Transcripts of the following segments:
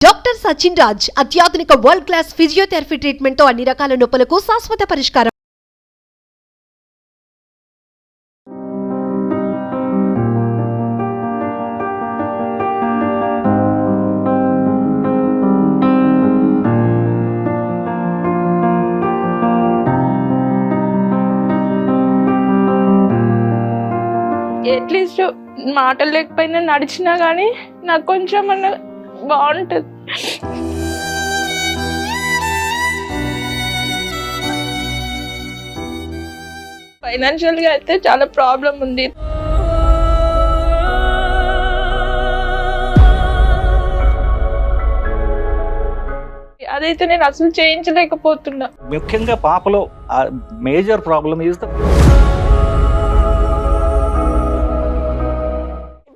Doctor Sachin Raj అత్యాధునిక world class physiotherapy treatment తో అన్ని రకాల నొప్పులకు శాశ్వత పరిష్కారం. అట్లీస్ట్ మాటలు లేకపోయినా నడిచినా కానీ నాకు కొంచెం అన్న బాగుంటుంది. ఫైనాన్షియల్గా అయితే చాలా ప్రాబ్లం ఉంది. అదైతే నేను అసలు చేయించలేకపోతున్నా. ముఖ్యంగా పాపలో మేజర్ ప్రాబ్లమ్ ఈజ్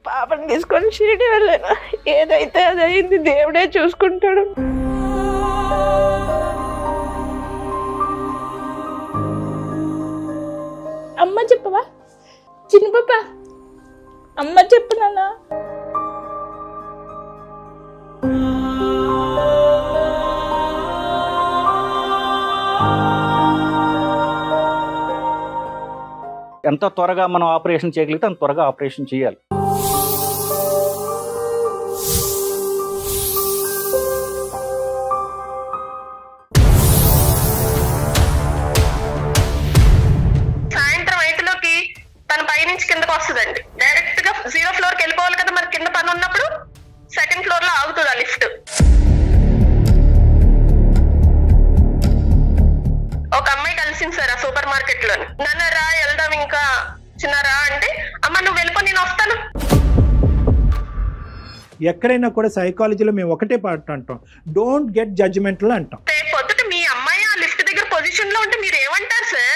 పాపని తీసుకొని షిరిడి వెళ్ళాను. ఏదైతే అది అయింది, దేవుడే చూసుకుంటాడు. అమ్మ చెప్పవా చిన్న పాప, అమ్మ చెప్పు నాన్న. ఎంత త్వరగా మనం ఆపరేషన్ చేయగలిగితే అంత త్వరగా ఆపరేషన్ చేయాలి. సాయంత్రం 5లోకి తన పైనుంచి కిందకు వస్తుందండి. డైరెక్ట్ గా 0 ఫ్లోర్ కి వెళ్ళిపోవాలి కదా, మరి కింద పని ఉన్నప్పుడు 2nd ఫ్లోర్ లో ఆగుతుంది ఆ లిఫ్ట్. ఒక అమ్మాయి కలిసింది సార్ ఆ సూపర్ మార్కెట్ లోని. నన్ను రా వెళ్దాం ఇంకా చిన్నరా అంటే, అమ్మ నువ్వు వెళ్ళిపో నేను వస్తాను. ఎక్కడైనా కూడా సైకాలజీలో మేము ఒకటే పాట అంటాం, డోంట్ గెట్ జడ్జిమెంటల్ అంటాం. రేపు పొద్దుట మీ అమ్మాయి ఆ లిఫ్ట్ దగ్గర పొజిషన్ లో ఉంటే మీరు ఏమంటారు సార్?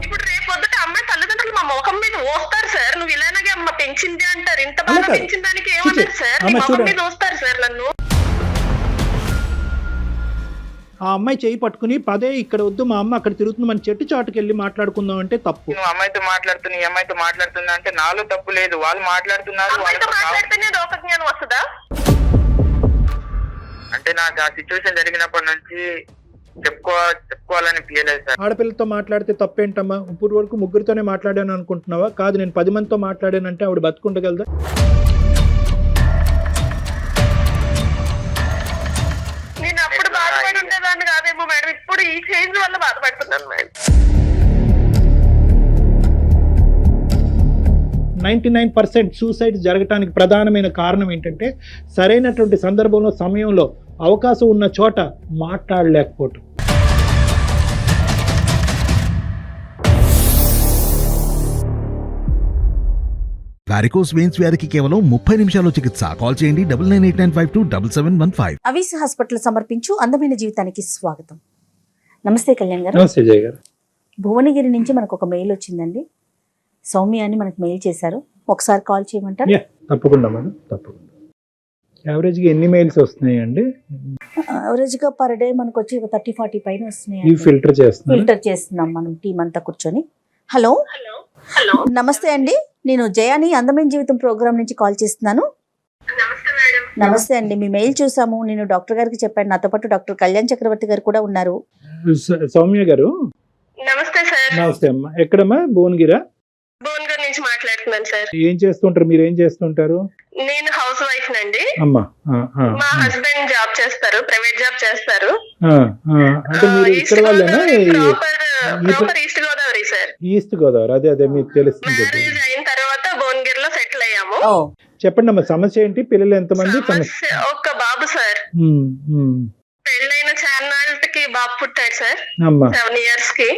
ఇప్పుడు రేపు పొద్దుట అమ్మాయి తల్లిదండ్రులు మా ముఖం మీద వస్తారు సార్, నువ్వు ఇలాగే అమ్మ పెంచింది అంటారు. ఇంత బాగా పెంచిన దానికి ఏమన్నారు సార్? మీ ముఖం మీద వస్తారు సార్ నన్ను. ఆ అమ్మాయి చేయి పట్టుకుని పదే ఇక్కడ వద్దు మా అమ్మ అక్కడ తిరుగుతుంది, మన చెట్టు చాటుకు వెళ్ళి మాట్లాడుకుందాం అంటే తప్పు. నువ్వు అమ్మాయితో మాట్లాడుతున్నా, ఈ అమ్మాయితో మాట్లాడుతున్నా అంటే నాలో తప్పు లేదు, వాళ్ళు మాట్లాడుతున్నారు. అమ్మాయితో మాట్లాడితేనే లోక జ్ఞానం వస్తుందా? అంటే నాకు ఆ సిచ్యువేషన్ జరిగినప్పటి నుంచి చెప్పుకోవాలని ఫీలేదు సార్. ఆడపిల్లతో మాట్లాడితే తప్పేంటమ్మా? ఇప్పుడు వరకు ముగ్గురితోనే మాట్లాడాను అనుకుంటున్నావా? కాదు, నేను 10 మందితో మాట్లాడానంటే ఆవిడ బతుకుండగలదా? నేను అప్పుడు బాధపడి ఉండేదాన్ని కాదేమో మేడం, ఇప్పుడు ఈ చేంజ్ వల్ల బాధపడుతున్నాను మేడం. 99% సూసైడ్ జరగటానికి ప్రధానమైన కారణం ఏంటంటే సరైనటువంటి సందర్భంలో సమయంలో అవకాశం ఉన్న చోట మాట్లాడలేకపోవటం. వారికోస్ వెయిన్స్ వ్యాధికి కేవలం 30 నిమిషాల్లో చికిత్స. కాల్ చేయండి 9989527715. అవీస్ హాస్పిటల్ సమర్పించు అందమైన జీవితానికి స్వాగతం. నమస్తే కళ్యాణ్ గారు. నమస్తే జయ గారు. భువనగిరి నుంచి మనకు ఒక మెయిల్ వచ్చిందండి. సౌమ్య అని మనకు మెయిల్ చేశారు, ఒకసారి కాల్ చేయమంటారు? తప్పకుండా మేడం, తప్పకుండా. యావరేజ్గా ఎన్ని మెయిల్స్ వస్తున్నాయండి? యావరేజ్గా పర్ డే మనకు వచ్చి 30-40 పైన వస్తున్నాయి. ఫిల్టర్ చేస్తున్నాం మనం టీం అంతా కూర్చొని. హలో నమస్తే అండి, నేను జయాని అందమైన జీవితం ప్రోగ్రామ్ నుంచి కాల్ చేస్తున్నాను. నమస్తే అండి, మీ మెయిల్ చూసాము. నేను డాక్టర్ గారికి చెప్పాను, నాతో పాటు డాక్టర్ కళ్యాణ్ చక్రవర్తి గారు కూడా ఉన్నారు. సౌమ్య గారు నమస్తే సార్. నమస్తే అమ్మా. ఎక్కడమ్మా? భువనగిరా? భువనగిరి నుంచి మాట్లాడుతున్నాను సార్. ఏం చేస్తుంటారు మీరు? ఏం చేస్తుంటారు? నేను హౌస్ వైఫ్ నండి. అమ్మా, మా హస్బెండ్ జాబ్ చేస్తారు, ప్రైవేట్ జాబ్ చేస్తారు. అంటే మీరు ఇక్కడ వాళ్ళేనా? Proper east Godavari sir. East Godavari, అదే అదే మీకు తెలుస్తుంది. మ్యారేజ్ అయిన తర్వాత భువనగిరిలో సెటిల్ అయ్యాము. చెప్పండి అమ్మా, సమస్య ఏంటి? పిల్లలు ఎంతమంది? ఒక్క బాబు సార్. పెళ్ళైన చాన్నాళ్ళకి బాబు పుట్టాడు సార్, 7 years కి.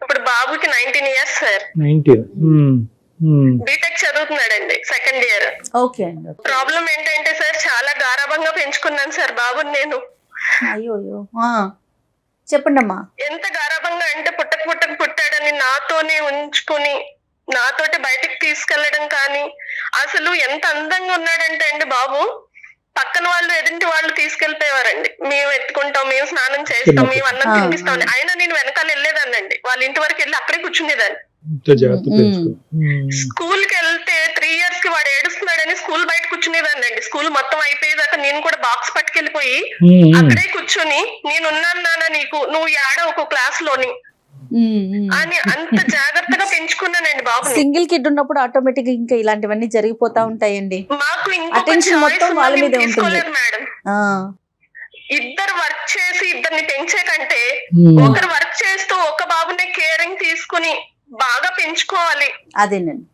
ఇప్పుడు బాబుకి 19 years సార్. 19. బీటెక్ చదువుతున్నాడండి, 2nd year. ఓకే. ప్రాబ్లం ఏంటంటే సార్, చాలా గారాబంగా పెంచుకున్నాను సార్ బాబుని నేను. అయ్యో చెప్పండి అమ్మా. ఎంత గారాబంగా అంటే పుట్టాడని నాతోనే ఉంచుకుని నాతోటి బయటికి తీసుకెళ్లడం కానీ, అసలు ఎంత అందంగా ఉన్నాడంటే అండి బాబు, పక్కన వాళ్ళు ఎదుటి వాళ్ళు తీసుకెళ్లిపోయేవారండి. మేము ఎత్తుకుంటాం, మేము స్నానం చేస్తాం, మేము అన్నం తినిపిస్తాం. అయినా నేను వెనకాల వెళ్ళేదాన్నండి, వాళ్ళ ఇంటి వరకు వెళ్ళి అక్కడే కూర్చునేదాన్ని. ఇంత జాగ్రత్త పెంచుకో. స్కూల్ కి వెళ్తే 3 years కి వాడు ఏడుస్తున్నాడని స్కూల్ బయట కూర్చునేదాన్ని అండి. స్కూల్ మొత్తం అయిపోయేదాకా నేను కూడా బాక్స్ పట్టుకెళ్ళిపోయి అక్కడే కూర్చొని నేనున్నాను నాన్న నీకు, నువ్వు ఒక క్లాస్ లోని అని అంత జాగ్రత్తగా పెంచుకున్నానండి బాబుని. సింగిల్ కిడ్ ఉన్నప్పుడు ఆటోమేటిక్ ఇంకా ఇలాంటివన్నీ జరిగిపోతా ఉంటాయండి. మాకు Attention మొత్తం వాళ్ళ మీదే ఉంటుంది. తీసుకోలేదు మేడం. ఆ, ఇద్దరు వర్క్ చేసి ఇద్దరిని పెంచే కంటే ఒకరు వర్క్ చేస్తూ ఒక బాబుని కేరింగ్ తీసుకుని బాగా పెంచుకోవాలి అదేనండి.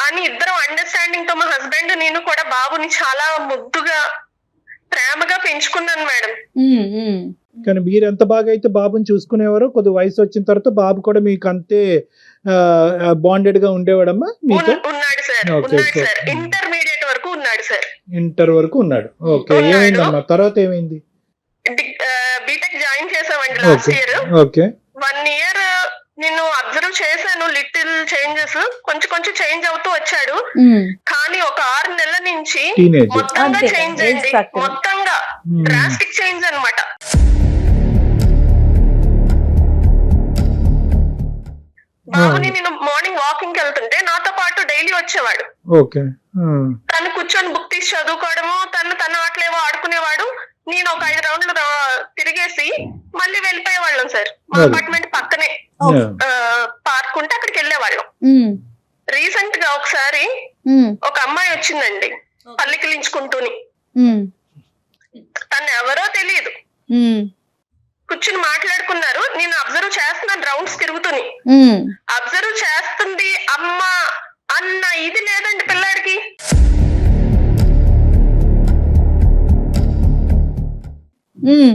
అని ఇద్దరు అండర్స్టాండింగ్ తో మా హస్బెండ్ నేను కూడా బాబుని చాలా ముద్దుగా ప్రేమగా పెంచుకున్నాను మేడం. కానీ మీరు ఎంత బాగా అయితే బాబుని చూసుకునేవారో కొద్ది వయసు వచ్చిన తర్వాత బాబు కూడా మీకు అంతే బాండెడ్ గా ఉండేవాడమ్మా మీతో? ఉన్నాడు సార్, Okay, ఉన్నాడు okay. సార్. ఇంటర్మీడియట్ వరకు ఉన్నాడు సార్. ఇంటర్ వరకు ఉన్నాడు. ఓకే, ఉన్నాడు. ఏమైందమ్మా తర్వాత ఏమైంది? బీటెక్ జాయిన్ చేసామండి last okay year. Okay 1 year నేను అబ్జర్వ్ చేశాను. లిటిల్ చేంజెస్ కొంచెం కొంచెం చేంజ్ అవుతూ వచ్చాడు. కానీ ఒక 6 నెలల నుంచి టీనేజ్. మొత్తంగా అంతే, చేంజ్ age అండి. factor. మొత్తంగా డ్రాస్టిక్ చేంజ్ అన్నమాట. బాబుని నేను మార్నింగ్ వాకింగ్ వెళ్తుంటే నాతో పాటు డైలీ వచ్చేవాడు. ఓకే తను కూర్చొని బుక్ తీసి చదువుకోవడము, తన ఆటలేవో ఆడుకునేవాడు. నేను ఒక 5 రౌండ్లు తిరిగేసి మళ్ళీ వెళ్ళిపోయేవాళ్ళం సార్. మా అపార్ట్మెంట్ పక్కనే పార్క్ ఉంటే అక్కడికి వెళ్ళేవాళ్ళం. రీసెంట్ గా ఒకసారి ఒక అమ్మాయి వచ్చిందండి పల్లికిలించుకుంటూని. తను ఎవరో తెలియదు, కూర్చుని మాట్లాడుకున్నారు. నేను అబ్జర్వ్ చేస్తున్నాను రౌండ్స్ తిరుగుతుని. అబ్జర్వ్ చేస్తుంది అమ్మ అన్న ఇది లేదండి పిల్లాడికి.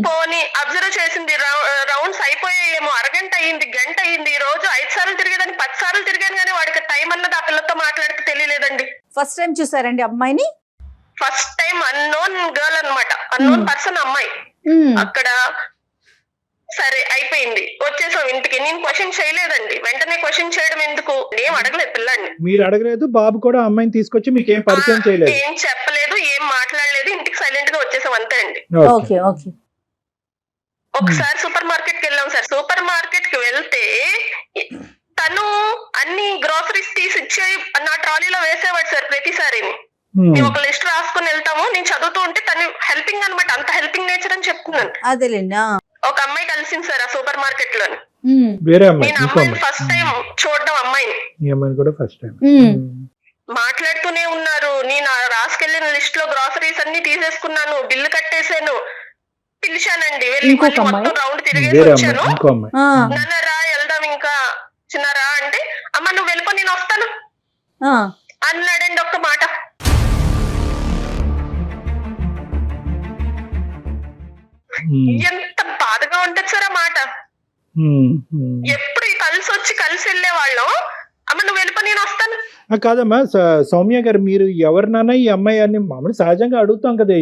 పోనీ అబ్జర్వ్ చేసింది రౌండ్స్ అయిపోయాయేమో, అరగంట అయ్యింది, గంట అయ్యింది. ఈ రోజు 5 సార్లు తిరిగేదని 10 సార్లు తిరిగాను కానీ వాడికి టైం అన్నది ఆ పిల్లతో మాట్లాడితే తెలియలేదండి. ఫస్ట్ టైం చూసారండి అమ్మాయిని? ఫస్ట్ టైం అన్నోన్ గర్ల్ అన్నమాట, అన్నోన్ పర్సన్ అమ్మాయి. అక్కడ సరే అయిపోయింది, వచ్చేసాం ఇంటికి. నేను క్వశ్చన్ చేయలేదండి, వెంటనే క్వశ్చన్ చేయడం ఎందుకు, ఏం అడగలేదు పిల్లాడిని. మీరు అడగలేదు, బాబు కూడా అమ్మాయిని తీసుకొచ్చి మీకు ఏం పరిచయం చేయలేదు? ఏం చెప్పలేదు, ఏం మాట్లాడలేదు, ఇంటికి సైలెంట్ గా వచ్చేసాం అంతే అండి. Okay okay. ఒకసారి సూపర్ మార్కెట్ కి వెళ్ళాం సార్. సూపర్ మార్కెట్ కి వెళ్తే తను అన్ని గ్రోసరీస్ తీసి ఇచ్చే నా ట్రాలీలో వేసేవాడు సార్ ప్రతిసారి. మేము ఒక లిస్ట్ రాసుకుని వెళ్తాము, నేను చదువుతూ ఉంటే తను హెల్పింగ్ అనమాట, అంత హెల్పింగ్ నేచర్ అని చెప్తున్నాను. అదేలేండి. ఒక అమ్మాయి కలిసింది సార్ ఆ సూపర్ మార్కెట్ లోని. వేరే అమ్మాయి, నేను అమ్మాయిని ఫస్ట్ టైం చూడడం, అమ్మాయిని. ఈ అమ్మాయిని కూడా ఫస్ట్ టైం. మాట్లాడుతూనే ఉన్నారు. నేను రాసుకెళ్లిన లిస్ట్ లో గ్రోసరీస్ అన్ని తీసేసుకున్నాను, బిల్లు కట్టేశాను. పిలిచానండి, వెళ్ళి మొత్తం రౌండ్ తిరిగేసి వచ్చాను. నాన్న రా వెళ్దాం ఇంకా చిన్నారా అంటే, అమ్మ నువ్వు వెళ్ళిపో నేను వస్తాను అన్నాడండి ఒక్క మాట. ఎంత బాధగా ఉంటది సార్ ఆ మాట. ఎప్పుడు కలిసి వెళ్ళే వాళ్ళం, అమ్మ నువ్వు వెళ్ళిపో నేను వస్తాను. కాదమ్మా సౌమ్య గారు, మీరు ఎవరినైనా ఈ అమ్మాయి అని మామూలు సహజంగా అడుగుతాం కదా.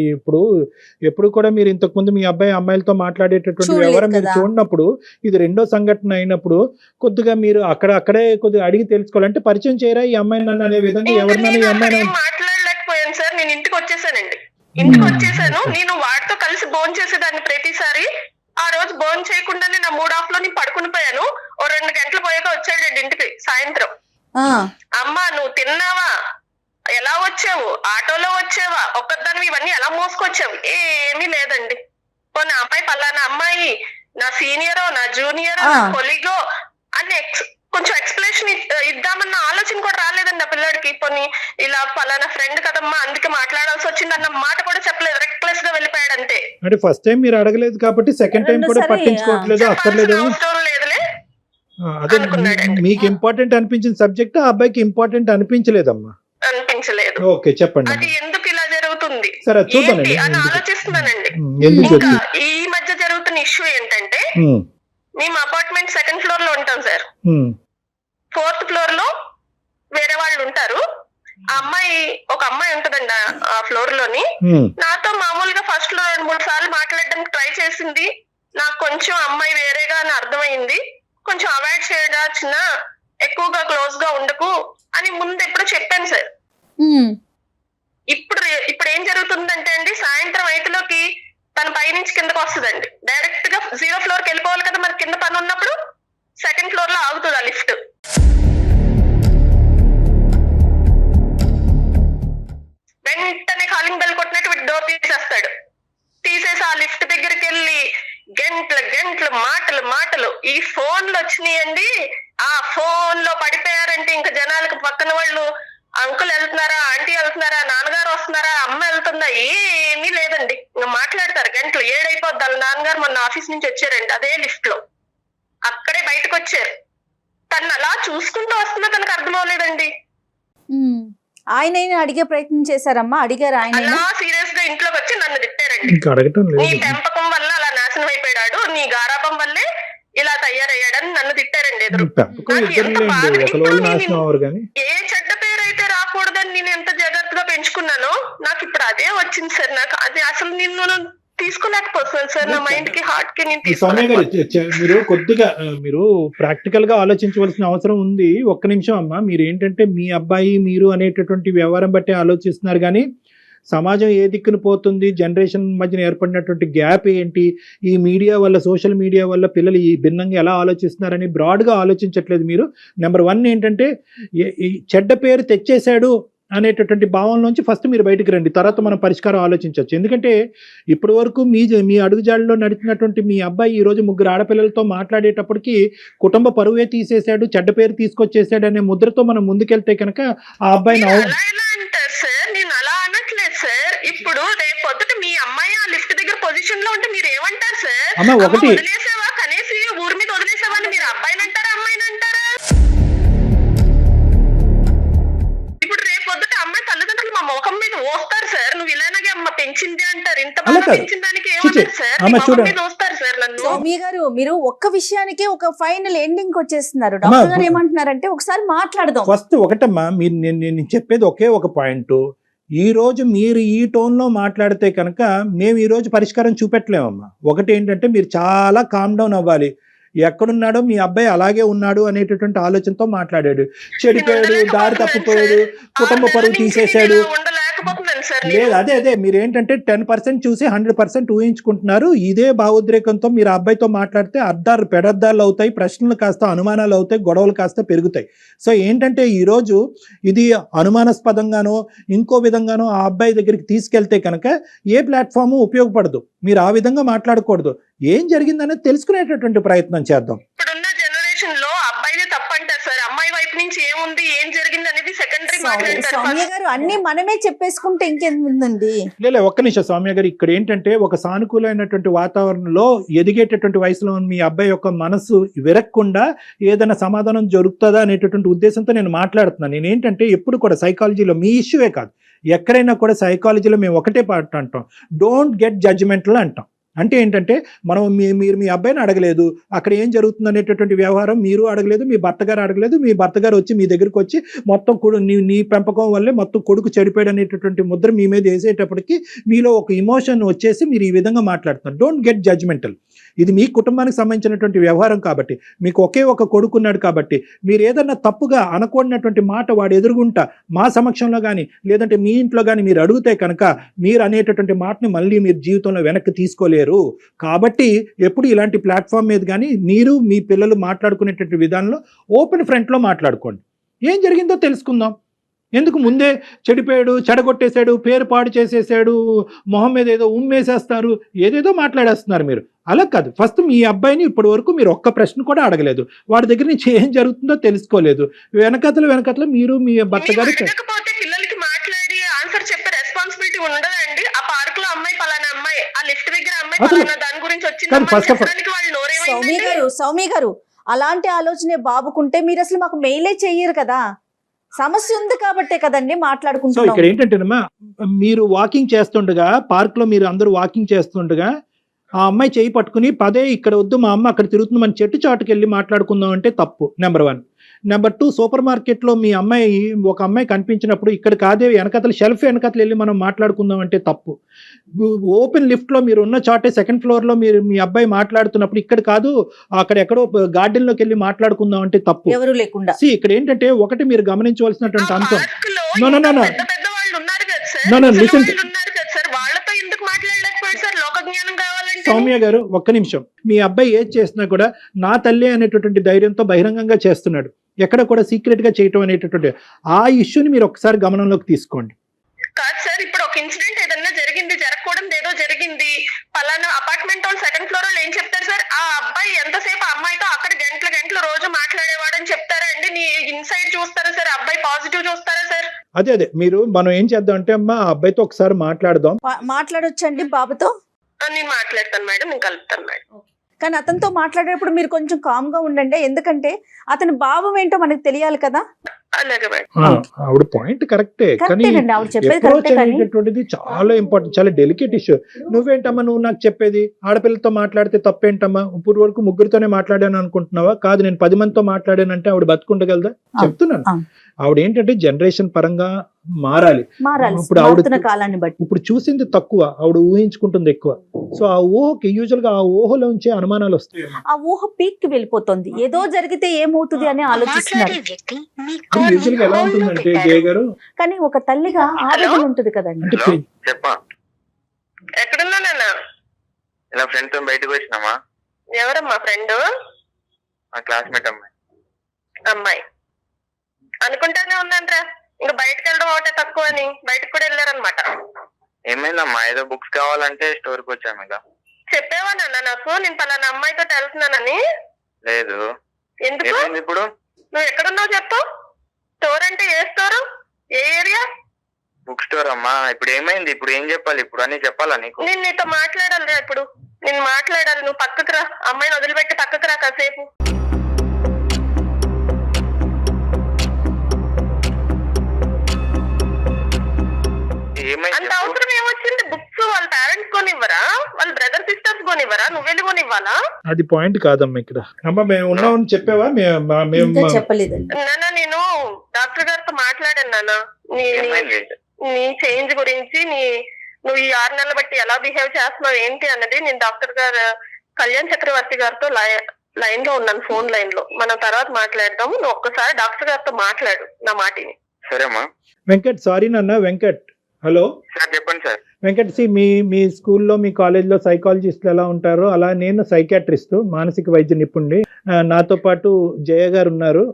ఎప్పుడు కూడా మీరు ఇంతకు ముందు మీ అబ్బాయి అమ్మాయిలతో మాట్లాడేటటువంటి వ్యవహారం మీరు చూడనప్పుడు, ఇది రెండో సంఘటన అయినప్పుడు కొద్దిగా మీరు అక్కడే కొద్దిగా అడిగి తెలుసుకోవాలంటే పరిచయం చేయరా ఈ అమ్మాయి నన్ను అనే విధంగా ఎవరినైనా ఈ అమ్మాయి మాట్లాడలేకపోయాను సార్. నేను ఇంటికి వచ్చేసానండి, ఇంటికి వచ్చేసాను. నేను వాడితో కలిసి భోజనం చేసేదాన్ని ప్రతిసారి. ఆ రోజు భోజనం చేయకుండానే నా మూడ్ ఆఫ్ లో నేను పడుకుని పోయాను. ఓ 2 గంటలు పోయాక వచ్చాడండి ఇంటికి సాయంత్రం. అమ్మా నువ్వు తిన్నావా, ఎలా వచ్చావు, ఆటోలో వచ్చావా, ఒక్కదాన్ని ఇవన్నీ ఎలా మోసుకొచ్చావు? ఏమీ లేదండి. పోనీ అమ్మాయి పలానా అమ్మాయి నా సీనియరో నా జూనియరో నా కొలీగో అని కొంచెం ఎక్స్ప్లెనేషన్ ఇద్దామన్న ఆలోచన కూడా రాలేదండి ఆ పిల్లాడికి. పోనీ ఇలా పలానా ఫ్రెండ్ కదమ్మా అందుకే మాట్లాడాల్సి వచ్చింది అన్న మాట కూడా చెప్పలేదు, రెక్లెస్ గా వెళ్ళిపోయాడు అంతే. అంటే ఫస్ట్ టైం మీరు అడగలేదు కాబట్టి సెకండ్ టైం కూడా పట్టించుకోవట్లేదు, అక్కర్లేదు. అవసరం లేదులే. అదే మీకు ఇంపార్టెంట్ అనిపించిన సబ్జెక్ట్ ఆ అబ్బాయికి ఇంపార్టెంట్ అనిపించలేదమ్మా? అనిపించలేదు. ఓకే చెప్పండి. అది ఎందుకు ఇలా జరుగుతుంది సరే చూద్దాం అని ఆలోచిస్తున్నానండి. ఎందుకు ఈ మధ్య జరుగుతున్న ఇష్యూ ఏంటంటే, మేము అపార్ట్మెంట్ 2nd floor లో ఉంటాం సార్. 4th floor లో వేరే వాళ్ళు ఉంటారు. ఒక అమ్మాయి ఉంటదండి ఆ ఫ్లోర్ లోని. నాతో మామూలుగా ఫస్ట్ లో 2-3 సార్లు మాట్లాడడానికి ట్రై చేసింది. నాకు కొంచెం అమ్మాయి వేరేగా అని అర్థమైంది. కొంచెం అవాయిడ్ చేయడా, చిన్న ఎక్కువగా క్లోజ్ గా ఉండకు అని ముందు ఎప్పుడో చెప్పాను సార్. ఇప్పుడు ఏం జరుగుతుందంటే అండి, సాయంత్రం 5లోకి తన పైనుంచి కిందకు వస్తుందండి. డైరెక్ట్ గా 0 floor కి వెళ్ళిపోవాలి కదా, మరి కింద పని ఉన్నప్పుడు 2nd floor లో ఆగుతుంది ఆ లిఫ్ట్. వెంటనే కాలింగ్ బెల్ కొట్టినట్టు డోర్ తీసేస్తాడు. తీసేసి ఆ లిఫ్ట్ దగ్గరికి వెళ్ళి గంటలు మాటలు ఈ ఫోన్లు వచ్చినాయండి. ఆ ఫోన్ లో పడిపోయారంటే ఇంకా జనాలకు పక్కన వాళ్ళు అంకుల్ వెళ్తున్నారా, ఆంటీ వెళ్తున్నారా, నాన్నగారు వస్తున్నారా, అమ్మ వెళ్తుందా, ఏమీ లేదండి. ఇంకా మాట్లాడతారు గంటలు. 7 అయిపోద్ది. వాళ్ళ నాన్నగారు మొన్న ఆఫీస్ నుంచి వచ్చారండి, అదే లిఫ్ట్ లో అక్కడే బయటకు వచ్చారు. తను అలా చూసుకుంటూ వస్తున్నా తనకు అర్థం అవ్వలేదండి. ఆయన అడిగే ప్రయత్నం చేశారమ్మా? అడిగారు ఆయన? అలా సీరియస్ గా ఇంట్లోకి వచ్చి నన్ను తిట్టారండి. ఇంకా అడగటం నీ లేదు. పెంపకం వల్ల అలా నాశనం అయిపోయాడు, నీ గారాబం వల్లే ఇలా తయారయ్యాడని నన్ను తిట్టారండి ఎదురు. పెంపకం ఇద్దరులేండి, ఒకరు నాశనం అవ్వరు కానీ. ఏ చెడ్డ పేరు అయితే రాకూడదని నేను ఎంత జాగ్రత్తగా పెంచుకున్నానో నాకు ఇప్పుడు అదే వచ్చింది సార్. నాకు అది అసలు నిన్ను తీసుకోలేకపోతున్నాను సార్. నా మైండ్ కి హార్ట్ కి నేను సౌమ్య గారు, మీరు కొద్దిగా మీరు ప్రాక్టికల్ గా ఆలోచించవలసిన అవసరం ఉంది. ఒక్క నిమిషం అమ్మా. మీరు ఏంటంటే మీ అబ్బాయి మీరు అనేటటువంటి వ్యవహారం బట్టి ఆలోచిస్తున్నారు కానీ సమాజం ఏ దిక్కున పోతుంది, జనరేషన్ మధ్యన ఏర్పడినటువంటి గ్యాప్ ఏంటి, ఈ మీడియా వల్ల, సోషల్ మీడియా వల్ల పిల్లలు ఈ భిన్నంగా ఎలా ఆలోచిస్తున్నారని బ్రాడ్గా ఆలోచించట్లేదు మీరు. నెంబర్ 1 ఏంటంటే చెడ్డ పేరు తెచ్చేశాడు అనేటటువంటి భావంలోంచి ఫస్ట్ మీరు బయటకు రండి, తర్వాత మనం పరిష్కారం ఆలోచించవచ్చు. ఎందుకంటే ఇప్పటి వరకు మీ అడుగుజాడలో నడిచినటువంటి మీ అబ్బాయి ఈరోజు 3 ఆడపిల్లలతో మాట్లాడేటప్పటికి కుటుంబ పరువే తీసేశాడు, చెడ్డ పేరు తీసుకొచ్చేసాడు అనే ముద్రతో మనం ముందుకెళ్తే కనుక ఆ అబ్బాయిని అంటారు సార్. నేను అలా అనట్లేదు సార్. ఇప్పుడు రేపు పొద్దుట మీ అమ్మాయి ఆ లిఫ్ట్ దగ్గర పొజిషన్ లో ఉంటే మీరు ఏమంటారు సార్? అమ్మ ఒకటి వదిలేసావా, కనీసం ఊరి మీద వదిలేసావా అని మీరు అబ్బాయిని అంటారా, అమ్మాయిని అంటారా? ఇప్పుడు రేపు పొద్దుట అమ్మాయి తల్లిదండ్రులు మా ముఖం మీద వస్తారు సార్. నువ్వు ఇలాగే అమ్మ పెంచింది అంటారు. ఇంత బాగా పెంచిన దానికి ఏమంటారు సార్? ముఖం మీద వస్తారు సార్ నన్ను. సౌమ్య గారు, మీరు ఒక్క విషయానికి ఒక ఫైనల్ ఎండింగ్ వచ్చేస్తున్నారు. డాక్టర్ గారు ఏమంటున్నారంటే ఒకసారి మాట్లాడదాం. ఫస్ట్ ఒకటమ్మా, మీరు నేను చెప్పేది ఒకే ఒక పాయింట్. ఈ రోజు మీరు ఈ టోన్లో మాట్లాడితే కనుక మేము ఈరోజు పరిష్కారం చూపెట్టలేమమ్మా. ఒకటి ఏంటంటే మీరు చాలా కామ్ డౌన్ అవ్వాలి. ఎక్కడున్నాడో మీ అబ్బాయి అలాగే ఉన్నాడు అనేటటువంటి ఆలోచనతో మాట్లాడాడు. చెడిపోయాడు, దారి తప్పిపోయాడు, కుటుంబ పరువు తీసేశాడు. లేదు, అదే మీరు ఏంటంటే 10% చూసి 100% ఊహించుకుంటున్నారు. ఇదే భావోద్రేకంతో మీరు అబ్బాయితో మాట్లాడితే అర్థాలు పెడర్థాలు అవుతాయి, ప్రశ్నలు కాస్త అనుమానాలు అవుతాయి, గొడవలు కాస్త పెరుగుతాయి. సో ఏంటంటే ఈరోజు ఇది అనుమానాస్పదంగానో ఇంకో విధంగానో ఆ అబ్బాయి దగ్గరికి తీసుకెళ్తే కనుక ఏ ప్లాట్ఫాము ఉపయోగపడదు. మీరు ఆ విధంగా మాట్లాడకూడదు. ఏం జరిగిందనేది తెలుసుకునేటటువంటి ప్రయత్నం చేద్దాం. ఇప్పుడున్న జనరేషన్ లో అబ్బాయిదే తప్పంటారు సార్. అమ్మాయి వైపు నుంచి ఏముంది, ఏం జరిగింది అనేది సెకండరీ మాట్లాడతారు. సౌమ్య గారు, అన్ని మనమే చెప్పేసుకుంటే ఇంకేందండి? లేదు, ఒక్క నిమిషం సౌమ్య గారు. ఇక్కడ ఏంటంటే ఒక సానుకూలమైనటువంటి వాతావరణంలో ఎదిగేటటువంటి వయసులో మీ అబ్బాయి యొక్క మనసు విరక్కుండా ఏదైనా సమాధానం జరుగుతుందా అనేటటువంటి ఉద్దేశంతో నేను మాట్లాడుతున్నాను. నేను ఏంటంటే ఎప్పుడు కూడా సైకాలజీలో మీ ఇష్యూవే కాదు, ఎక్కడైనా కూడా సైకాలజీలో మేము ఒకటే పాట అంటాం, డోంట్ గెట్ జడ్జిమెంటల్ అంటాం. అంటే ఏంటంటే మనం మీరు మీ అబ్బాయిని అడగలేదు, అక్కడ ఏం జరుగుతుంది అనేటటువంటి వ్యవహారం మీరు అడగలేదు, మీ భర్త గారు అడగలేదు. మీ భర్త గారు వచ్చి మీ దగ్గరికి వచ్చి మొత్తం నీ పెంపకం వల్లే మొత్తం కొడుకు చెడిపోయాడు అనేటటువంటి ముద్ర మీ మీద వేసేటప్పటికి మీలో ఒక ఇమోషన్ వచ్చేసి మీరు ఈ విధంగా మాట్లాడుతున్నారు. Don't get judgemental. ఇది మీ కుటుంబానికి సంబంధించినటువంటి వ్యవహారం కాబట్టి, మీకు ఒకే ఒక కొడుకున్నాడు కాబట్టి మీరు ఏదన్నా తప్పుగా అనకూడనటువంటి మాట వాడు ఎదురుగుంటా మా సమక్షంలో కానీ లేదంటే మీ ఇంట్లో కానీ మీరు అడిగితే కనుక మీరు అనేటటువంటి మాటని మళ్ళీ మీరు జీవితంలో వెనక్కి తీసుకోలేరు. కాబట్టి ఎప్పుడు ఇలాంటి ప్లాట్ఫామ్ మీద కానీ మీరు మీ పిల్లలు మాట్లాడుకునేటటువంటి విధానంలో ఓపెన్ ఫ్రంట్లో మాట్లాడుకోండి. ఏం జరిగిందో తెలుసుకుందాం. ఎందుకు ముందే చెడిపోయాడు, చెడగొట్టేశాడు, పేరు పాడు చేసేసాడు, మొహం మీద ఏదో ఉమ్మేసేస్తారు, ఏదేదో మాట్లాడేస్తున్నారు మీరు. అలా కాదు. ఫస్ట్ మీ అబ్బాయిని ఇప్పటి వరకు మీరు ఒక్క ప్రశ్న కూడా అడగలేదు, వాడి దగ్గర నుంచి ఏం జరుగుతుందో తెలుసుకోలేదు. వెనకతలు మీరు మీ భర్త గారు పిల్లలకి మాట్లాడి ఆన్సర్ చెప్పే రెస్పాన్సిబిలిటీ ఉండదండి. ఆ పార్క్ లో అమ్మాయి పలానా అమ్మాయి, ఆ లిఫ్ట్ దగ్గర అమ్మాయి పలానా దాని గురించి వచ్చింది. సౌమ్య గారు, అలాంటి ఆలోచనే బాబుకుంటే మీరు అసలు మాకు మెయిలే చెయ్యరు కదా. సమస్య ఉంది కాబట్టే కదండి మాట్లాడుకుంటున్నాం. సో ఇక్కడ ఏంటంటేనమ్మా, మీరు వాకింగ్ చేస్తుండగా పార్క్ లో మీరు అందరూ వాకింగ్ చేస్తుండగా ఆ అమ్మాయి చేయి పట్టుకుని పదే ఇక్కడ వద్దు మా అమ్మ అక్కడ తిరుగుతుంది, మన చెట్టు చాటుకు వెళ్ళి మాట్లాడుకుందాం అంటే తప్పు. నెంబర్ 1. నెంబర్ 2, సూపర్ మార్కెట్లో మీ ఒక అమ్మాయి కనిపించినప్పుడు ఇక్కడ కాదే వెనకతలు షెల్ఫ్ వెనకతలు వెళ్ళి మనం మాట్లాడుకుందాం అంటే తప్పు. ఓపెన్ లిఫ్ట్లో మీరు ఉన్న చాటే 2nd ఫ్లోర్లో మీరు మీ అబ్బాయి మాట్లాడుతున్నప్పుడు ఇక్కడ కాదు అక్కడ ఎక్కడో గార్డెన్లోకి వెళ్ళి మాట్లాడుకుందాం అంటే తప్పు. ఎవరు లేకుండా. ఇక్కడ ఏంటంటే ఒకటి మీరు గమనించవలసినటువంటి అంశం, సౌమ్య గారు ఒక్క నిమిషం. మీ అబ్బాయి ఏది చేసినా కూడా నా తల్లి అనేటటువంటి ధైర్యంతో బహిరంగంగా చేస్తున్నాడు, ఎక్కడ కూడా సీక్రెట్ గా చేయటం అనేటటువంటి ఆ ఇష్యూని మీరు ఒకసారి గమనంలోకి తీసుకోండి. కాదు సార్, ఇప్పుడు ఒక ఇన్సిడెంట్ ఏదన్నా జరిగింది, జరగకూడదు ఏదో జరిగింది, పలానా అపార్ట్మెంట్ వాళ్ళు సెకండ్ ఫ్లోర్ వాళ్ళు ఏం చెప్తారు సార్, ఆ అబ్బాయి ఎంతసేపు ఆ అమ్మాయితో అక్కడ గంటలు రోజు మాట్లాడేవాడని చెప్తారా అండి? నీ ఇన్సైడ్ చూస్తారా సార్? అబ్బాయి పాజిటివ్ చూస్తారా సార్? అదే మనం ఏం చేద్దాం అంటే అమ్మా, ఆ అబ్బాయితో ఒకసారి మాట్లాడదాం. మాట్లాడొచ్చండి బాబుతో? నేను మాట్లాడతాను మేడం, నేను కలుపుతాను మేడం. కానీ అతనితో మాట్లాడేటప్పుడు మీరు కొంచెం కామ్ గా ఉండండి, ఎందుకంటే అతని భావం ఏంటో మనకు తెలియాలి కదా. అలాగే మేడం. ఆవిడ పాయింట్ కరెక్టే, కానీ కరెక్టేనండి, ఆవిడ చెప్పేది అప్రోచ్ కరెక్టే. కానీ అనేటటువంటిది చాలా ఇంపార్టెంట్, చాలా డెలికేట్ ఇష్యూ. నువ్వేంటమ్మా నువ్వు నాకు చెప్పేది, ఆడపిల్లతో మాట్లాడితే తప్పేంటమ్మా? ఇప్పుడు వరకు ముగ్గురితోనే మాట్లాడాను అనుకుంటున్నావా? కాదు, నేను 10 మందితో మాట్లాడానంటే ఆవిడ బతుకుండగలదా? చెప్తున్నాను. ఆవిడ ఏంటంటే జనరేషన్ పరంగా మారాలి. ఇప్పుడు మారుతున్న కాలాన్ని బట్టి ఇప్పుడు చూసింది తక్కువ, ఆవిడ ఊహించుకుంటుంది ఎక్కువ. సో ఆ ఊహకి యూజువల్ గా ఆ ఊహలోంచే అనుమానాలు వస్తాయి. ఆ ఊహ పీక్ కి వెళ్ళిపోతుంది, ఏదో జరిగితే ఏమవుతుంది అని ఆలోచిస్తున్నారు. యూజువల్ గా ఎలా ఉంటుందంటే జయ గారు, కానీ ఒక తల్లిగా ఆవేదన ఉంటుంది కదండి. అంటే చెప్పా ఎక్కడున్నానన్నా? ఇలా ఫ్రెండ్ తో బయటకు వచ్చినామా? ఎవరమ్మా ఫ్రెండ్? మా క్లాస్మేట్ అమ్మాయి. అమ్మాయి అనుకుంటానే ఉన్నానరా, ఇంకా బయటకు వెళ్ళడం ఒకటే తక్కువ అని బయటకు కూడా వెళ్ళారనమాట. ఏమైందమ్మా? ఏదో బుక్స్ కావాలంటే స్టోర్కి వచ్చాము. ఇక చెప్పేవా నాన్న నాకు నేను పలానా అమ్మాయితో వెళ్తున్నానని? లేదు. ఎందుకు? ఏమైంది ఇప్పుడు? నువ్వు ఎక్కడున్నావు చెప్పు. స్టోర్ అంటే ఏ స్టోరు, ఏ ఏరియా? బుక్ స్టోర్ అమ్మా. ఇప్పుడు ఏమైంది? ఇప్పుడు ఏం చెప్పాలి? ఇప్పుడు అని చెప్పాలా నీకు? నేను నీతో మాట్లాడాలిరా, ఇప్పుడు నేను మాట్లాడాలి. నువ్వు పక్కకు రా, అమ్మాయిని వదిలిపెట్టి పక్కకు రా కాసేపు. అంత అవసరం ఏమొచ్చింది? బుక్స్ వాళ్ళ పేరెంట్స్ కొనివ్వరా? వాళ్ళ బ్రదర్ సిస్టర్స్ కొనివ్వరా? నువ్వు వెళ్ళి కొనివ్వాలా? అది పాయింట్ కాదమ్మా ఇక్కడ. అమ్మా మేము ఉన్నామని చెప్పావా? చెప్పలేదండి నాన్న, నేను డాక్టర్ గారితో మాట్లాడాను నాన్న. నీ చేంజ్ గురించి, నువ్వు ఈ 6 నెలలు బట్టి ఎలా బిహేవ్ చేస్తున్నావు ఏంటి అన్నది నేను డాక్టర్ గారు కళ్యాణ్ చక్రవర్తి గారితో లైన్ లో ఉన్నాను, ఫోన్ లైన్ లో. మనం తర్వాత మాట్లాడదాము. నువ్వు ఒక్కసారి డాక్టర్ గారితో మాట్లాడు నా మాటిని. సరేమ్మా. వెంకట్, సారీ నాన్న. వెంకట్, హలో సార్ చెప్పండి సార్. వెంకట్, మీ స్కూల్లో మీ కాలేజ్లో సైకాలజిస్టులు ఎలా ఉంటారో అలా నేను సైకాట్రిస్ట్, మానసిక వైద్య నిపుణుడి. నాతో పాటు జయ గారు ఉన్నారు.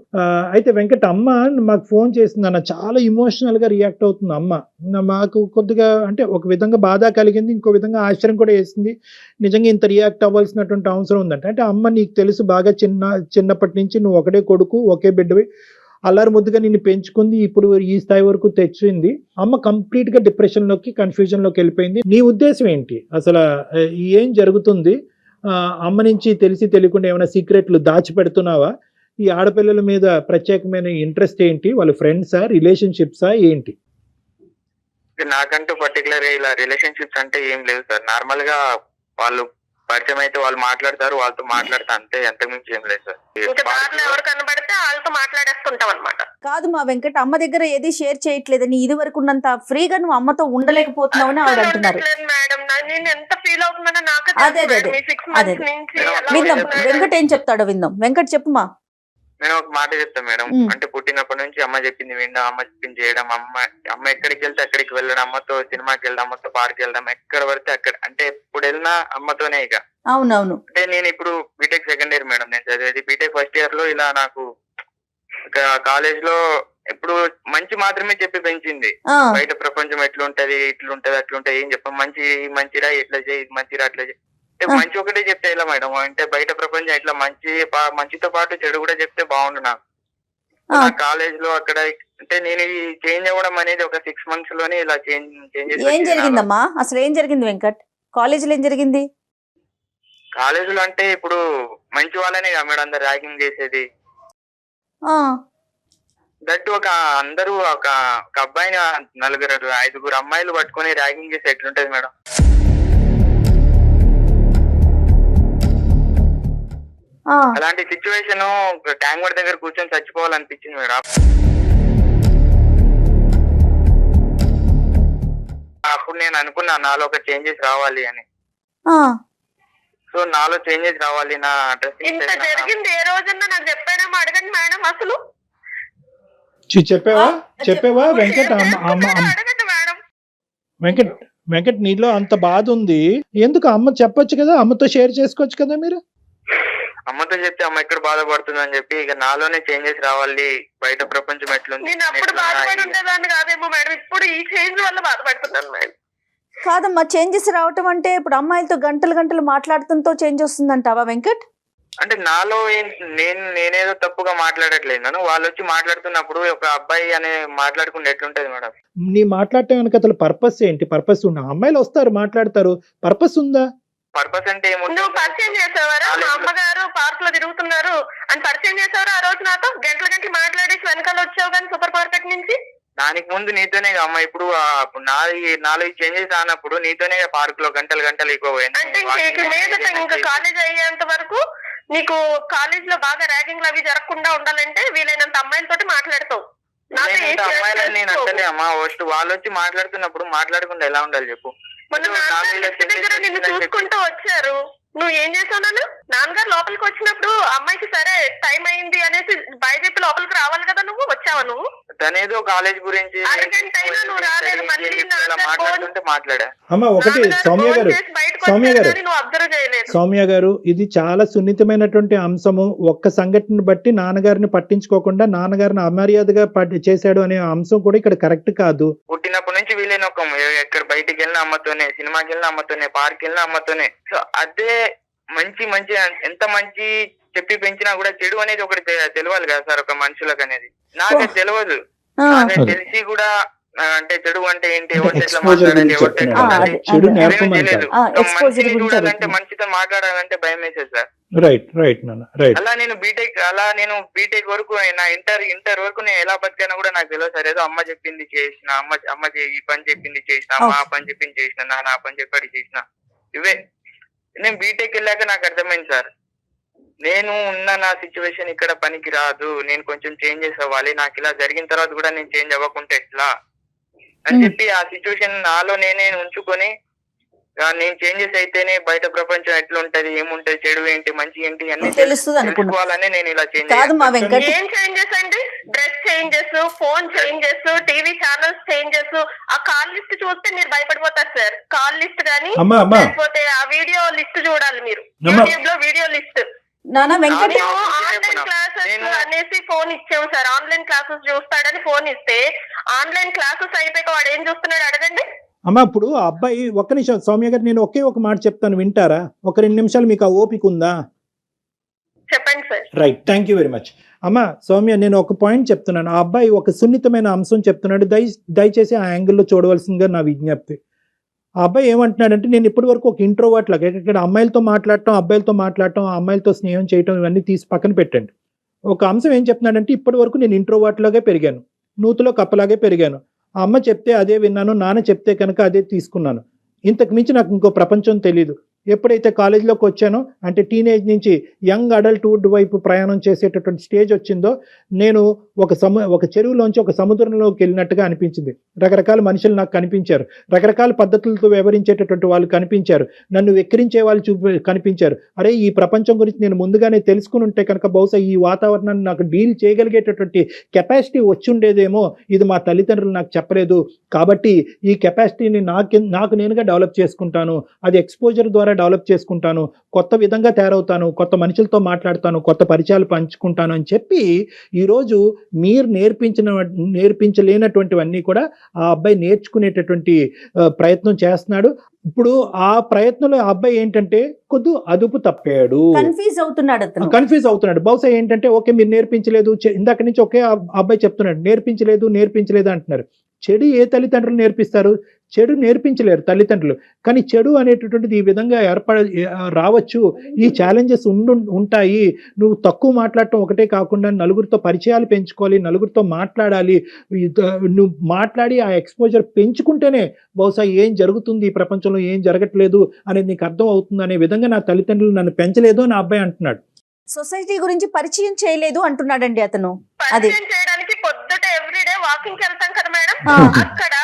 అయితే వెంకట్, అమ్మ మాకు ఫోన్ చేసింది అన్న, చాలా ఇమోషనల్ గా రియాక్ట్ అవుతుంది అమ్మ. మాకు కొద్దిగా అంటే ఒక విధంగా బాధ కలిగింది, ఇంకో విధంగా ఆశ్చర్యం కూడా వేసింది. నిజంగా ఇంత రియాక్ట్ అవ్వాల్సినటువంటి అవసరం ఉందంటే, అంటే అమ్మ నీకు తెలుసు బాగా చిన్నప్పటి నుంచి నువ్వు ఒకటే కొడుకు, ఒకే బిడ్డవి, అల్లరి ముద్దుగా నిన్ను పెంచుకుంది, ఇప్పుడు ఈ స్థాయి వరకు తెచ్చింది. అమ్మ కంప్లీట్ గా డిప్రెషన్ లోకి, కన్ఫ్యూజన్ లోకి వెళ్ళిపోయింది. నీ ఉద్దేశం ఏంటి అసలు? ఏం జరుగుతుంది? అమ్మ నుంచి తెలిసి తెలియకుండా ఏమైనా సీక్రెట్లు దాచిపెడుతున్నావా? ఈ ఆడపిల్లల మీద ప్రత్యేకమైన ఇంట్రెస్ట్ ఏంటి? వాళ్ళ ఫ్రెండ్సా, రిలేషన్షిప్సా ఏంటి? నాకంటూ పర్టికులర్ గా ఇలా రిలేషన్షిప్స్ అంటే ఏం లేవు సార్. నార్మల్ గా వాళ్ళు పరిచయం అయితే వాళ్ళు మాట్లాడతారు, వాళ్ళతో మాట్లాడతా అంతే, ఎంతకుమించి ఏం లేదు సార్. ఎవరు కనబడితే వాళ్ళతో మాట్లాడేస్తుంటాం అనమాట. కాదు మా వెంకట్, అమ్మ దగ్గర ఏది షేర్ చేయట్లేదని, ఇది వరకు ఉన్నంత ఫ్రీగా నువ్వు అమ్మతో ఉండలేకపోతున్నావు అని ఆవిడ అంటున్నారు. మేడం, నేను ఎంత ఫీల్ అవుతున్నానో నాకు అదే విందాం, వెంకట్ ఏం చెప్తాడో విందాం. వెంకట్ చెప్పుమా. నేను ఒక మాట చెప్తాను మేడం. అంటే పుట్టినప్పటి నుంచి అమ్మ చెప్పింది వినడం, అమ్మ చెప్పింది చేయడం, అమ్మ ఎక్కడికి వెళ్తే అక్కడికి వెళ్ళడం, అమ్మతో సినిమాకి వెళ్ళడం, అమ్మతో పార్క్ వెళ్ళడం, ఎక్కడ పడితే అక్కడ, అంటే ఇప్పుడు వెళ్ళినా అమ్మతోనే. ఇక అవునవును. అంటే నేను ఇప్పుడు బీటెక్ సెకండ్ ఇయర్ మేడం, నేను చదివేది బీటెక్ ఫస్ట్ ఇయర్ లో. ఇలా నాకు కాలేజ్ లో ఎప్పుడు మంచి మాత్రమే చెప్పి పెంచింది. బయట ప్రపంచం ఎట్లుంటది, ఇట్లుంటది, అట్లుంటది ఏం చెప్ప, మంచిరా ఇట్లా చేయి, మంచిరా అట్లా చేయి, మంచి ఒకటే చెప్తే ఇలా మేడం. అంటే బయట ప్రపంచం ఇట్లా మంచితో పాటు చెడు కూడా చెప్తే బాగుండు నాకు. కాలేజ్ లో అక్కడ అంటే నేను ఈ చేంజ్ అవ్వడం అనేది ఒక 6 months లోనే ఇలా చేంజ్. ఏం జరిగిందమ్మా అసలు? ఏం జరిగింది వెంకట్? కాలేజీలో ఏం జరిగింది? కాలేజీలో అంటే ఇప్పుడు మంచి వాళ్ళనే కదా మేడం అందరు ర్యాగింగ్ చేసేది. దట్టు అందరూ ఒక అబ్బాయిని 4-5 అమ్మాయిలు పట్టుకొని ర్యాగింగ్ చేసి ఎట్లుంటది మేడం? అలాంటి సిచ్యువేషన్ ట్యాంక్ బండ్ దగ్గర కూర్చొని చచ్చిపోవాలనిపించింది మేడం. అప్పుడు నేను అనుకున్నా నాలో ఒక చేంజెస్ రావాలి అని. సో నాలో చేంజెస్ రావాలి, నా డ్రెస్సింగ్ ఇంత జరిగింది ఏ రోజన్నా నాకు చెప్పారమ్మా? అడగండి మేడం అసలు. చెప్పావా వెంకట్? అడగండి మేడం. వెంకట్ నీలో అంత బాధ ఉంది, ఎందుకు అమ్మ చెప్పొచ్చు కదా, అమ్మతో షేర్ చేసుకోవచ్చు కదా మీరు. అమ్మతో చెప్తే అమ్మ ఎక్కడ బాధపడుతుంది అని చెప్పి ఇక నాలోనే చేంజెస్ రావాలి, బయట ప్రపంచం ఎట్లుంది. నేను అప్పుడు బాధపడి ఉండేదాన్ని కాదేమో మేడం, ఇప్పుడు ఈ చేంజ్ వల్ల బాధపడుతున్నాను మేడం. కాదమ్మా, చేంజెస్ రావటం అంటే ఇప్పుడు అమ్మాయిలతో గంటలు గంటలు మాట్లాడుతుంతో చేంజ్ వస్తుందంటావా వెంకట్? అంటే నాలో నేనేదో తప్పుగా మాట్లాడట్లేదు మేడం. వాళ్ళు వచ్చి మాట్లాడుతున్నప్పుడు ఒక అబ్బాయి అనే మాట్లాడుకుంటే ఎట్లుంటది మేడం? నీ మాట్లాడటం వెనక అసలు పర్పస్ ఏంటి? పర్పస్ ఉన్న అమ్మాయిలు వస్తారు మాట్లాడతారు, పర్పస్ ఉందా? పర్పస్ అంటే నువ్వు పరిచయం చేసావారా? మా అమ్మగారు పార్క్ లో తిరుగుతున్నారు అని పరిచయం చేసావారా ఆ రోజు నాతో? గంటల గంటలు మాట్లాడేసి వెనకాల వచ్చావు కానీ సూపర్ మార్కెట్ నుంచి. దానికి ముందు నీతోనే అమ్మ, ఇప్పుడు నాలుగు చేంజెస్ ఆనప్పుడు నీతోనే పార్క్ లో గంటలు గంటలు ఎక్కువ పోయింది. అంటే ఇంకా కాలేజ్ అయ్యేంత వరకు నీకు కాలేజ్ లో బాగా ర్యాగింగ్ అవి జరగకుండా ఉండాలంటే వీలైనంత అమ్మాయిలతోటి మాట్లాడతావు. అమ్మాయిలని నేను అంటలే అమ్మా, ఫస్ట్ వాళ్ళు వచ్చి మాట్లాడుతున్నప్పుడు మాట్లాడకుండా ఎలా ఉండాలి చెప్పు? మొన్న దగ్గర నిన్ను చూసుకుంటూ వచ్చారు, నువ్వు ఏం చేసావు? నాన్నగారు లోపలికి వచ్చినప్పుడు అమ్మాయికి సరే టైం అయింది అనేసి బయట చెప్పి లోపలికి రావాలి కదా, నువ్వు వచ్చావా? నువ్వు తనేదో కాలేజ్ గురించి నువ్వు రాలేదు, మళ్ళీ మాట్లాడా. అమ్మ ఒకటి సౌమ్య గారు, నువ్వు అబ్జర్వ్ చేయలేదు. సౌమ్య గారు, ఇది చాలా సున్నితమైనటువంటి అంశము. ఒక్క సంఘటన బట్టి నాన్నగారిని పట్టించుకోకుండా నాన్నగారిని అమర్యాదగా చేశాడు అనే అంశం కూడా ఇక్కడ కరెక్ట్ కాదు. పుట్టినప్పటి నుంచి వీలైన ఒక ఎక్కడ బయటికి వెళ్ళిన అమ్మతోనే, సినిమాకి వెళ్ళిన అమ్మతోనే, పార్క్ వెళ్ళిన అమ్మతోనే. సో అదే మంచి ఎంత మంచి చెప్పి పెంచినా కూడా చెడు అనేది ఒకటి తెలియాలి కదా సార్ ఒక మనుషులకు అనేది. నాకు తెలియదు, తెలిసి కూడా అంటే చెడు అంటే ఏంటి, ఎవరితో ఎట్లా మాట్లాడాలి, ఎవరితో ఎట్లా తెలియదు. మనిషిని చూడాలంటే మనిషితో మాట్లాడాలంటే భయం వేసేది సార్. అలా నేను బీటెక్ వరకు నా ఇంటర్ వరకు నేను ఎలా బతికైనా కూడా నాకు తెలియదు సార్. ఏదో అమ్మ చెప్పింది చేసిన, అమ్మ ఈ పని చెప్పింది చేసిన, అమ్మ ఆ పని చెప్పింది చేసిన, నాన్న ఆ పని చెప్పాడు చేసిన, ఇవే. నేను బీటెక్ వెళ్ళాక నాకు అర్థమైంది సార్, నేను ఉన్న నా సిచ్యువేషన్ ఇక్కడ పనికి రాదు, నేను కొంచెం చేంజెస్ అవ్వాలి, నాకు ఇలా జరిగిన తర్వాత కూడా నేను చేంజ్ అవ్వకుంటే ఎట్లా అని చెప్పి ఆ సిచ్యువేషన్ నాలో నేనే ఉంచుకొని నేను చేంజెస్ అయితేనే బయట ప్రపంచం ఎట్లుంటది, ఏముంటది, చెడు ఏంటి, మంచి ఏంటి అన్ని తెలుసుకోవాలని నేను ఇలా చేంజ్. ఏం చేంజెస్ అండి? Dress changes, phone changes, TV channels changes. ఆ కాల్ లిస్ట్ చూస్తే మీరు భయపడిపోతారు సార్. కాల్ లిస్ట్ గానీ లేకపోతే ఆ వీడియో లిస్ట్ చూడాలి మీరు, యూట్యూబ్ లో వీడియో లిస్ట్. ఆన్లైన్ క్లాసెస్ అనేసి ఫోన్ ఇచ్చాము సార్. ఆన్లైన్ క్లాసెస్ చూస్తాడని ఫోన్ ఇస్తే ఆన్లైన్ క్లాసెస్ అయిపోయాక వాడు ఏం చూస్తున్నాడు అడగండి. అమ్మ ఇప్పుడు ఆ అబ్బాయి, ఒక్క నిమిషం సౌమ్య గారు, నేను ఒక మాట చెప్తాను, వింటారా? ఒక 2 నిమిషాలు మీకు ఆ ఓపిక ఉందా? చెప్పండి sir. Right, thank you very much. అమ్మ సౌమ్య, నేను ఒక పాయింట్ చెప్తున్నాను. ఆ అబ్బాయి ఒక సున్నితమైన అంశం చెప్తున్నాడు, దయచేసి ఆ యాంగిల్లో చూడవలసిందిగా నా విజ్ఞప్తి. ఆ అబ్బాయి ఏమంటున్నాడంటే, నేను ఇప్పటి వరకు ఒక ఇంట్రోవర్ట్ లాగా ఇక్కడ అమ్మాయిలతో మాట్లాడటం, అబ్బాయిలతో మాట్లాడటం, అమ్మాయిలతో స్నేహం చేయటం, ఇవన్నీ తీసి పక్కన పెట్టండి. ఒక అంశం ఏం చెప్తున్నాడంటే, ఇప్పటి వరకు నేను ఇంట్రోవర్ట్ లాగే పెరిగాను, నూతులో కప్పలాగే పెరిగాను. ఆ అమ్మ చెప్తే అదే విన్నాను, నాన్న చెప్తే కనుక అదే తీసుకున్నాను. ఇంతకు మించి నాకు ఇంకో ప్రపంచం తెలీదు. ఎప్పుడైతే కాలేజీలోకి వచ్చానో, అంటే టీనేజ్ నుంచి యంగ్ అడల్ట్హుడ్ వైపు ప్రయాణం చేసేటటువంటి స్టేజ్ వచ్చిందో, నేను ఒక చెరువులోంచి ఒక సముద్రంలోకి వెళ్ళినట్టుగా అనిపించింది. రకరకాల మనుషులు నాకు కనిపించారు, రకరకాల పద్ధతులతో వ్యవహరించేటటువంటి వాళ్ళు కనిపించారు, నన్ను వెక్కిరించే వాళ్ళు కనిపించారు. అరే, ఈ ప్రపంచం గురించి నేను ముందుగానే తెలుసుకుని ఉంటే కనుక బహుశా ఈ వాతావరణాన్ని నాకు డీల్ చేయగలిగేటటువంటి కెపాసిటీ వచ్చి ఉండేదేమో. ఇది మా తల్లిదండ్రులు నాకు చెప్పలేదు, కాబట్టి ఈ కెపాసిటీని నాకు నేనుగా డెవలప్ చేసుకుంటాను, అది ఎక్స్పోజర్ ద్వారా డెవలప్ చేసుకుంటాను, కొత్త విధంగా తయారవుతాను, కొత్త మనుషులతో మాట్లాడతాను, కొత్త పరిచయాలు పంచుకుంటాను అని చెప్పి ఈరోజు మీరు నేర్పించలేనటువంటివన్నీ కూడా ఆ అబ్బాయి నేర్చుకునేటటువంటి ప్రయత్నం చేస్తున్నాడు. ఇప్పుడు ఆ ప్రయత్నంలో ఆ అబ్బాయి ఏంటంటే కొద్ది అదుపు తప్పాడు, కన్ఫ్యూజ్ అవుతున్నాడు. బహుశా ఏంటంటే, ఓకే మీరు నేర్పించలేదు, ఇందాక నుంచి ఒకే అబ్బాయి చెప్తున్నాడు, నేర్పించలేదు అంటున్నారు. చెడు ఏ తల్లిదండ్రులు నేర్పిస్తారు? చెడు నేర్పించలేరు తల్లిదండ్రులు. కానీ చెడు అనేటటువంటిది ఈ విధంగా రావచ్చు, ఈ ఛాలెంజెస్ ఉంటాయి. నువ్వు తక్కువ మాట్లాడటం ఒకటే కాకుండా నలుగురితో పరిచయాలు పెంచుకోవాలి, నలుగురితో మాట్లాడాలి. నువ్వు మాట్లాడి ఆ ఎక్స్పోజర్ పెంచుకుంటేనే బహుశా ఏం జరుగుతుంది, ఈ ప్రపంచంలో ఏం జరగట్లేదు అనేది నీకు అర్థం అవుతుంది అనే విధంగా నా తల్లిదండ్రులు నన్ను పెంచలేదు అని అబ్బాయి అంటున్నాడు. సొసైటీ గురించి పరిచయం చేయలేదు అంటున్నాడండి అతను. పరిచయం చేయడానికి పొద్దుట ఎవ్రీడే వాకింగ్ వెళ్తాం కదా మేడం, అక్కడ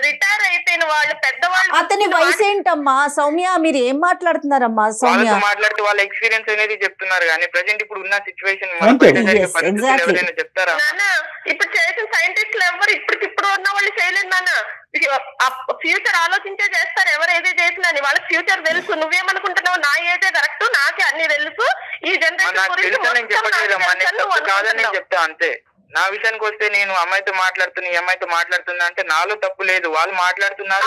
రిటైర్ అయిపోయిన వాళ్ళు పెద్దవాళ్ళు. అతని వయసు ఏంటమ్మా సౌమ్య, మీరు ఏం మాట్లాడుతున్నారమ్మా సౌమ్య? వాళ్ళతో మాట్లాడితే వాళ్ళ ఎక్స్పీరియన్స్ అనేది చెప్తున్నారు కానీ ప్రెసెంట్ ఇప్పుడు ఉన్న సిచ్యువేషన్ చెప్తారా? నాన్న ఇప్పుడు చేసిన సైంటిస్టులు ఎవరు ఇప్పటికిప్పుడు ఉన్న వాళ్ళు చేయలేదు నాన్న. ఫ్యూచర్ ఆలోచించే చేస్తారు ఎవరు ఏదే చేసినా. వాళ్ళకి ఫ్యూచర్ తెలుసు. నువ్వేమనుకుంటున్నావు నా ఏదే కరెక్ట్, నాకే అన్ని తెలుసు, ఈ జనరేషన్ కాదని చెప్తా అంతే. నా విషయానికి వస్తే నేను అమ్మాయితో మాట్లాడుతున్నా, ఈ అమ్మాయితో మాట్లాడుతున్నా అంటే నాలో తప్పు లేదు. వాళ్ళు మాట్లాడుతున్నారు.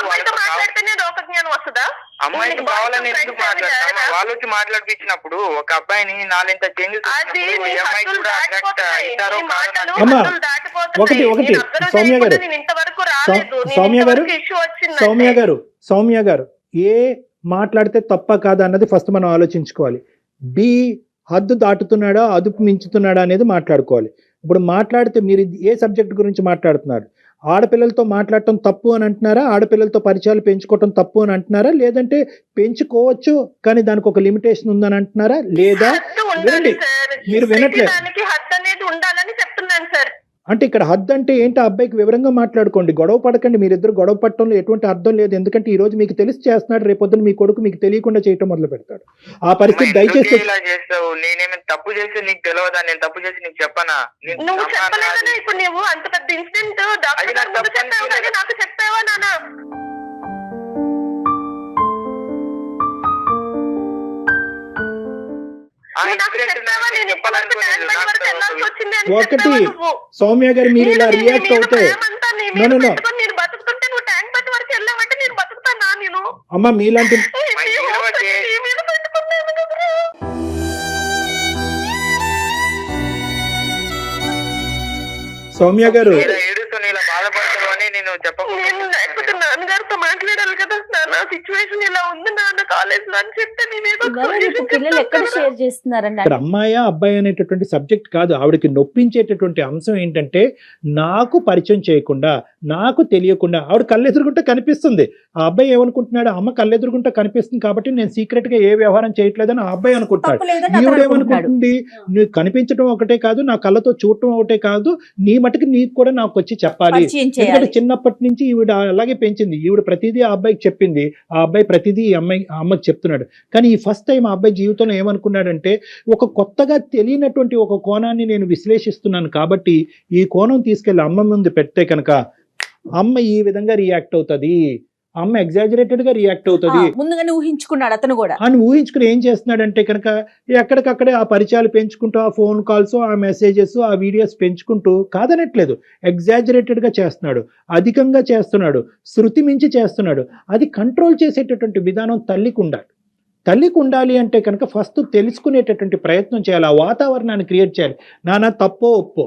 అమ్మాయికి కావాలని ఎందుకు మాట్లాడతాను? వాళ్ళు వచ్చి మాట్లాడిపించినప్పుడు ఒక అబ్బాయిని నాలుగింత చేంజెస్ అమ్మాయి కూడా అట్రాక్ట్ అవుతారో సౌమ్య గారు ఏ మాట్లాడితే తప్ప కాదా అన్నది ఫస్ట్ మనం ఆలోచించుకోవాలి. బి హద్దు దాటుతున్నాడా అదుపు మించుతున్నాడా అనేది మాట్లాడుకోవాలి. ఇప్పుడు మాట్లాడితే మీరు ఏ సబ్జెక్ట్ గురించి మాట్లాడుతున్నారు? ఆడపిల్లలతో మాట్లాడటం తప్పు అని అంటున్నారా? ఆడపిల్లలతో పరిచయాలు పెంచుకోవటం తప్పు అని అంటున్నారా? లేదంటే పెంచుకోవచ్చు కానీ దానికి ఒక లిమిటేషన్ ఉందని అంటున్నారా? లేదా వినండి, మీరు వినట్లేదు అంటే ఇక్కడ హద్దు అంటే ఏంటి? అబ్బాయికి వివరంగా మాట్లాడుకోండి, గొడవ పడకండి. మీరిద్దరు గొడవ పడటంలో ఎటువంటి అర్థం లేదు. ఎందుకంటే ఈ రోజు మీకు తెలిసి చేస్తున్నాడు, రేపొద్దున మీ కొడుకు మీకు తెలియకుండా చేయటం మొదలు పెడతాడు. ఆ పరిస్థితి దయచేసి ఇలా చేస్తావు. నేనేమైనా తప్పు చేసి నీకు తెలియదా? నేను తప్పు చేసి నీకు చెప్పనా? నువ్వు చెప్పలేదా? ఇప్పుడు నువ్వు అంత పెద్ద ఇన్సిడెంట్ నాకు చెప్పావా నాన్న? ఒకటి సౌమ్య గారు మీరు ఇలా రియాక్ట్ అవుతే అమ్మా మీలాంటి సౌమ్య గారు నాన్నగారితో మాట్లాడాలి కదా, నా సిచ్యువేషన్ ఇలా ఉంది నాన్న కాలేజ్ లో అని చెప్తే పిల్లలు ఎక్కడ షేర్ చేస్తున్నారండి? ఇక్కడ అమ్మాయా అబ్బాయి అనేటటువంటి సబ్జెక్ట్ కాదు. ఆవిడకి నొప్పించేటటువంటి అంశం ఏంటంటే నాకు పరిచయం చేయకుండా, నాకు తెలియకుండా ఆవిడ కళ్ళెదురుగుంటే కనిపిస్తుంది. ఆ అబ్బాయి ఏమనుకుంటున్నాడు? అమ్మ కళ్ళెదురుగుంటే కనిపిస్తుంది కాబట్టి నేను సీక్రెట్ గా ఏ వ్యవహారం చేయట్లేదని ఆ అబ్బాయి అనుకుంటాడు. ఈవిడేమనుకుంటుంది? నువ్వు కనిపించడం ఒకటే కాదు, నా కళ్ళతో చూడటం ఒకటే కాదు, నీ మటుకు నీకు కూడా నాకు వచ్చి చెప్పాలి. ఎందుకంటే చిన్నప్పటి నుంచి ఈవిడ అలాగే పెంచింది. ఈవిడ ప్రతిదీ ఆ అబ్బాయికి చెప్పింది, ఆ అబ్బాయి ప్రతిదీ అమ్మకి చెప్తున్నాడు. కానీ ఈ ఫస్ట్ టైం ఆ అబ్బాయి జీవితంలో ఏమనుకున్నాడంటే ఒక కొత్తగా తెలియనటువంటి ఒక కోణాన్ని నేను విశ్లేషిస్తున్నాను కాబట్టి ఈ కోణం తీసుకెళ్లి అమ్మ ముందు పెడితే కనుక అమ్మ ఈ విధంగా రియాక్ట్ అవుతుంది, అమ్మ ఎగ్జాజరేటెడ్ గా రియాక్ట్ అవుతుంది ముందుగానే ఊహించుకున్నాడు అతను కూడా. అని ఊహించుకుని ఏం చేస్తున్నాడంటే కనుక ఎక్కడికక్కడే ఆ పరిచయాలు పెంచుకుంటూ, ఆ ఫోన్ కాల్స్, ఆ మెసేజెస్, ఆ వీడియోస్ పెంచుకుంటూ, కాదనట్లేదు, ఎగ్జాజరేటెడ్ గా చేస్తున్నాడు, అధికంగా చేస్తున్నాడు, శృతి మించి చేస్తున్నాడు. అది కంట్రోల్ చేసేటటువంటి విధానం తల్లికి ఉండాలి. తల్లికి ఉండాలి అంటే కనుక ఫస్ట్ తెలుసుకునేటటువంటి ప్రయత్నం చేయాలి, ఆ వాతావరణాన్ని క్రియేట్ చేయాలి. నాన్న తప్పో ఒప్పో,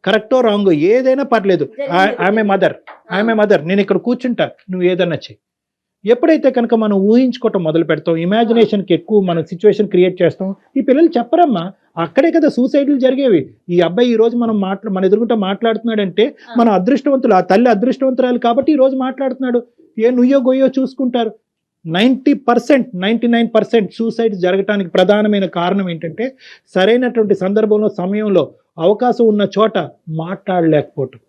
కరెక్టో రాంగో ఏదైనా పర్లేదు, ఆమె మదర్, నేను ఇక్కడ కూర్చుంటా, నువ్వు ఏదన్నా చెయ్యి. ఎప్పుడైతే కనుక మనం ఊహించుకోవటం మొదలు పెడతాం, ఇమాజినేషన్కి ఎక్కువ మనం సిచ్యువేషన్ క్రియేట్ చేస్తాం. ఈ పిల్లలు చెప్పరమ్మా, అక్కడే కదా సూసైడ్లు జరిగేవి. ఈ అబ్బాయి ఈ రోజు మన ఎదురుగుంటా మాట్లాడుతున్నాడంటే మన అదృష్టవంతులు, ఆ తల్లి అదృష్టవంతురాలు కాబట్టి ఈ రోజు మాట్లాడుతున్నాడు. ఏ నుయ్యో గొయ్యో చూసుకుంటారు. 90%, 99% సూసైడ్ జరగటానికి ప్రధానమైన కారణం ఏంటంటే సరైనటువంటి సందర్భంలో, సమయంలో, అవకాశం ఉన్న చోట మాట్లాడలేకపోవటం.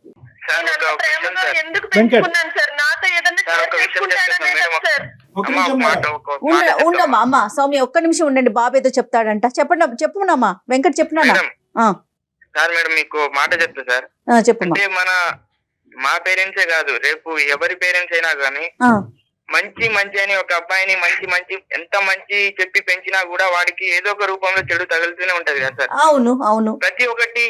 ఉండమ్మా అమ్మ సౌమ్య, ఒక్క నిమిషం ఉండండి, బాబు ఏదో చెప్తాడంట. చెప్పునమ్మా వెంకట్, చెప్పునా? సార్ మేడం మీకు మాట చెప్తా సార్. చెప్పమ్మా. మా పేరెంట్సే కాదు, రేపు ఎవరి పేరెంట్స్ అయినా కానీ మంచి అని ఒక అబ్బాయిని మంచి ఎంత మంచి చెప్పి పెంచినా కూడా వాడికి ఏదో ఒక రూపంలో చెడు తగులుతూనే ఉంటది కదా సార్. అవును. ప్రతి ఒక్కటి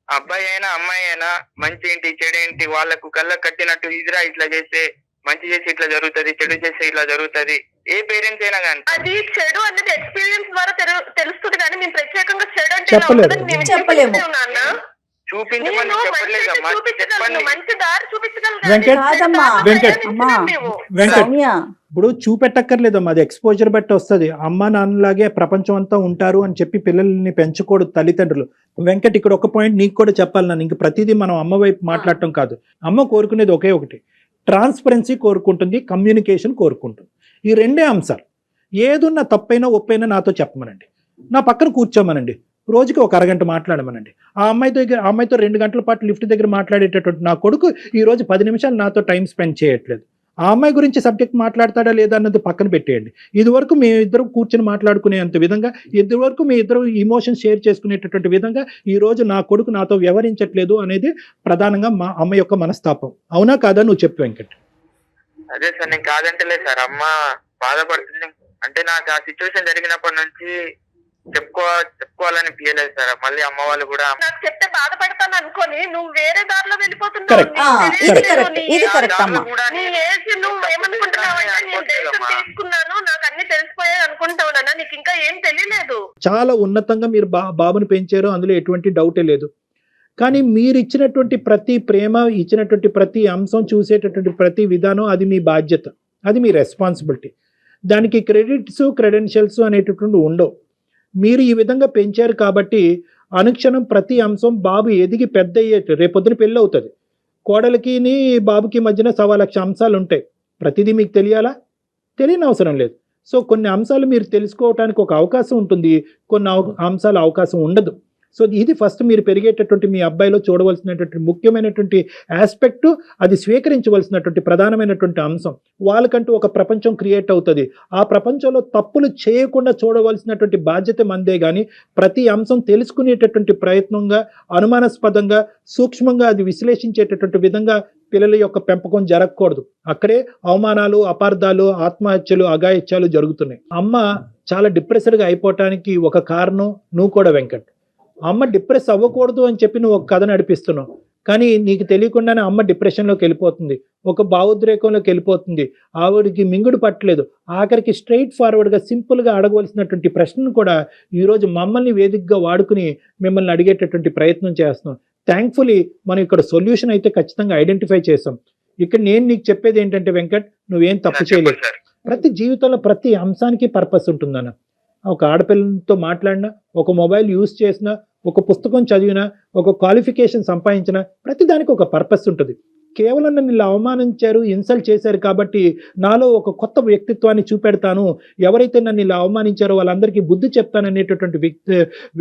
అబ్బాయి అయినా అమ్మాయి అయినా మంచి ఏంటి చెడు ఏంటి వాళ్ళకు కళ్ళకు కట్టినట్టు ఇదిరా ఇట్లా చేస్తే మంచి చేసి ఇట్లా జరుగుతుంది, చెడు చేస్తే ఇట్లా జరుగుతుంది. ఏ పేరెంట్స్ అయినా కానీ అది చెడు అనేది ఎక్స్పీరియన్స్ ద్వారా తెలుస్తుంది కానీ మేము ప్రత్యేకంగా చెడు అంటే చెప్పలేము. చూపించమని చెప్పలేదమ్మా, చెప్పండి. మంచి దారి చూపించగలరు. వెంకట్ ఇప్పుడు చూపెట్టక్కర్లేదమ్మా, అది ఎక్స్పోజర్ బట్టి వస్తుంది. అమ్మ నాన్నలాగే ప్రపంచం అంతా ఉంటారు అని చెప్పి పిల్లల్ని పెంచకూడదు తల్లిదండ్రులు. వెంకట్ ఇక్కడ ఒక పాయింట్ నీకు కూడా చెప్పాలి. నన్ను ఇంక ప్రతిదీ మనం అమ్మ వైపు మాట్లాడటం కాదు. అమ్మ కోరుకునేది ఒకే ఒకటి, ట్రాన్స్పరెన్సీ కోరుకుంటుంది, కమ్యూనికేషన్ కోరుకుంటుంది. ఈ రెండే అంశాలు. ఏదున్నా తప్పైనా ఒప్పైనా నాతో చెప్పమనండి, నా పక్కన కూర్చోమనండి. రోజుకి ఒక అరగంట మాట్లాడమనండి. ఆ అమ్మాయితో 2 గంటల పాటు లిఫ్ట్ దగ్గర మాట్లాడేటటువంటి నా కొడుకు ఈ రోజు 10 నిమిషాలు నాతో టైం స్పెండ్ చేయట్లేదు. ఆ అమ్మాయి గురించి సబ్జెక్ట్ మాట్లాడతాడా లేదా అన్నది పక్కన పెట్టేయండి. ఇదివరకు మీ ఇద్దరు కూర్చొని మాట్లాడుకునేంత విధంగా, ఇదివరకు మీ ఇద్దరు ఇమోషన్స్ షేర్ చేసుకునేటటువంటి విధంగా ఈ రోజు నా కొడుకు నాతో వ్యవహరించట్లేదు అనేది ప్రధానంగా మా అమ్మ యొక్క మనస్తాపం. అవునా కాదా నువ్వు చెప్పు వెంకట్. అదే సార్, నేను కాదంటలేదు సార్. అమ్మ బాధపడుతుంది అంటే నాకు ఆ సిచ్యువేషన్ జరిగినప్పటి నుంచి చెప్పుకోవాలని ఫీలేదు సార్. మళ్ళీ అమ్మ వాళ్ళు కూడా నాకు చెప్తే బాధపడతాను అనుకోని నువ్వు వేరే దారిలో వెళ్ళిపోతున్నావు. Correct. ఇది కరెక్ట్ అమ్మా. నీ ఏజ్ నువ్వు ఏమనుకుంటున్నావు అంటే నేను దేశం తీసుకున్నాను, నాకు అన్ని తెలిసిపోయాయి అనుకుంటావు నాన్న, నీకు ఇంకా ఏం తెలియలేదు. చాలా ఉన్నతంగా మీరు బాబుని పెంచారు, అందులో ఎటువంటి డౌటే లేదు. కానీ మీరు ఇచ్చినటువంటి ప్రతి ప్రేమ, ఇచ్చినటువంటి ప్రతి అంశం, చూసేటటువంటి ప్రతి విధానం అది మీ బాధ్యత, అది మీ రెస్పాన్సిబిలిటీ. దానికి క్రెడెన్షియల్స్ అనేటటువంటి ఉండవు. మీరు ఈ విధంగా పెంచారు కాబట్టి అనుక్షణం ప్రతి అంశం బాబు ఎదిగి పెద్ద అయ్యేట రేపొద్దున పెళ్ళి అవుతుంది. కోడలికి బాబుకి మధ్యన 1,00,000 అంశాలు ఉంటాయి. ప్రతిదీ మీకు తెలియాలా? తెలియని అవసరం లేదు. సో కొన్ని అంశాలు మీరు తెలుసుకోవడానికి ఒక అవకాశం ఉంటుంది, కొన్ని అంశాలు అవకాశం ఉండదు. సో ఇది ఫస్ట్ మీరు పెరిగేటటువంటి మీ అబ్బాయిలో చూడవలసినటువంటి ముఖ్యమైనటువంటి ఆస్పెక్ట్, అది స్వీకరించవలసినటువంటి ప్రధానమైనటువంటి అంశం. వాళ్ళకంటూ ఒక ప్రపంచం క్రియేట్ అవుతుంది. ఆ ప్రపంచంలో తప్పులు చేయకుండా చూడవలసినటువంటి బాధ్యత మందే. కానీ ప్రతి అంశం తెలుసుకునేటటువంటి ప్రయత్నంగా, అనుమానాస్పదంగా, సూక్ష్మంగా అది విశ్లేషించేటటువంటి విధంగా పిల్లల యొక్క పెంపకం జరగకూడదు. అక్కడే అవమానాలు, అపార్థాలు, ఆత్మహత్యలు, అఘాయిత్యాలు జరుగుతున్నాయి. అమ్మ చాలా డిప్రెస్డ్గా అయిపోవటానికి ఒక కారణం నువ్వు కూడా వెంకట్. అమ్మ డిప్రెస్ అవ్వకూడదు అని చెప్పి నువ్వు ఒక కథ నడిపిస్తున్నావు, కానీ నీకు తెలియకుండానే అమ్మ డిప్రెషన్లోకి వెళ్ళిపోతుంది, ఒక భావోద్రేకంలోకి వెళ్ళిపోతుంది. ఆవిడికి మింగుడు పట్టలేదు. ఆఖరికి స్ట్రైట్ ఫార్వర్డ్గా సింపుల్గా అడగవలసినటువంటి ప్రశ్నను కూడా ఈరోజు మమ్మల్ని వేదికగా వాడుకుని మిమ్మల్ని అడిగేటటువంటి ప్రయత్నం చేస్తున్నాం. థ్యాంక్ఫుల్లీ మనం ఇక్కడ సొల్యూషన్ అయితే ఖచ్చితంగా ఐడెంటిఫై చేసాం. ఇక్కడ నేను నీకు చెప్పేది ఏంటంటే వెంకట్, నువ్వేం తప్పు చేయలేదు. ప్రతి జీవితంలో ప్రతి అంశానికి పర్పస్ ఉంటుందన్న. ఒక ఆడపిల్లతో మాట్లాడినా, ఒక మొబైల్ యూజ్ చేసినా, ఒక పుస్తకం చదివినా, ఒక క్వాలిఫికేషన్ సంపాదించినా ప్రతిదానికి ఒక పర్పస్ ఉంటుంది. కేవలం నన్ను ఇలా అవమానించారు, ఇన్సల్ట్ చేశారు కాబట్టి నాలో ఒక కొత్త వ్యక్తిత్వాన్ని చూపెడతాను, ఎవరైతే నన్ను ఇలా అవమానించారో వాళ్ళందరికీ బుద్ధి చెప్తాననేటటువంటి